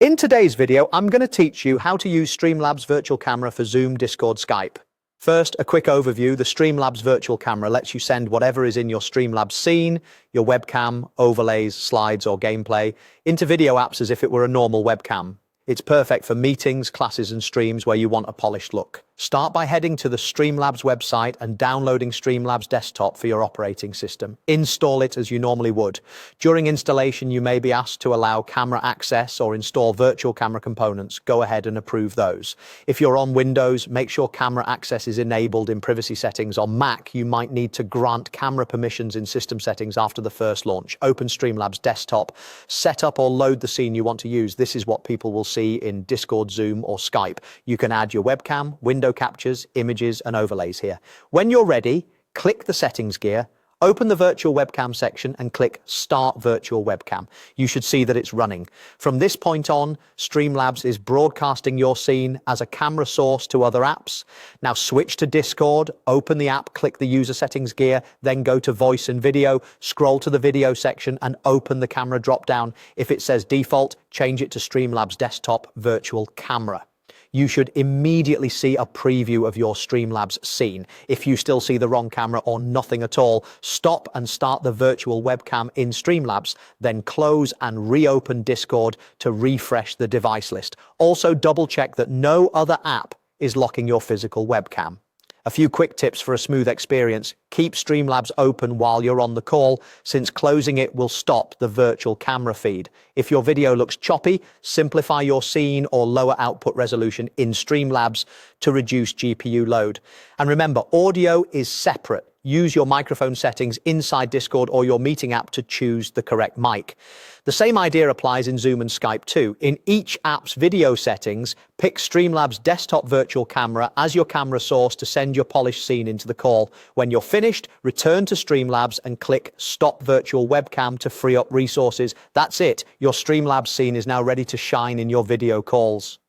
In today's video, I'm going to teach you how to use Streamlabs virtual camera for Zoom, Discord, Skype. First, a quick overview. The Streamlabs virtual camera lets you send whatever is in your Streamlabs scene, your webcam, overlays, slides, or gameplay, into video apps as if it were a normal webcam. It's perfect for meetings, classes, and streams where you want a polished look. Start by heading to the Streamlabs website and downloading Streamlabs Desktop for your operating system. Install it as you normally would. During installation, you may be asked to allow camera access or install virtual camera components. Go ahead and approve those. If you're on Windows, make sure camera access is enabled in privacy settings. On Mac, you might need to grant camera permissions in system settings after the first launch. Open Streamlabs Desktop, set up or load the scene you want to use. This is what people will see in Discord, Zoom, or Skype. You can add your webcam, window captures, images, and overlays here. When you're ready, click the settings gear, open the virtual webcam section and click Start Virtual Webcam. You should see that it's running. From this point on, Streamlabs is broadcasting your scene as a camera source to other apps. Now switch to Discord, open the app, click the user settings gear, then go to voice and video, scroll to the video section and open the camera drop-down. If it says default, change it to Streamlabs Desktop Virtual Camera. You should immediately see a preview of your Streamlabs scene. If you still see the wrong camera or nothing at all, stop and start the virtual webcam in Streamlabs, then close and reopen Discord to refresh the device list. Also double check that no other app is locking your physical webcam. A few quick tips for a smooth experience. Keep Streamlabs open while you're on the call, since closing it will stop the virtual camera feed. If your video looks choppy, simplify your scene or lower output resolution in Streamlabs to reduce GPU load. And remember, audio is separate. Use your microphone settings inside Discord or your meeting app to choose the correct mic. The same idea applies in Zoom and Skype too. In each app's video settings, pick Streamlabs Desktop Virtual Camera as your camera source to send your polished scene into the call. When you're finished, return to Streamlabs and click Stop Virtual Webcam to free up resources. That's it. Your Streamlabs scene is now ready to shine in your video calls.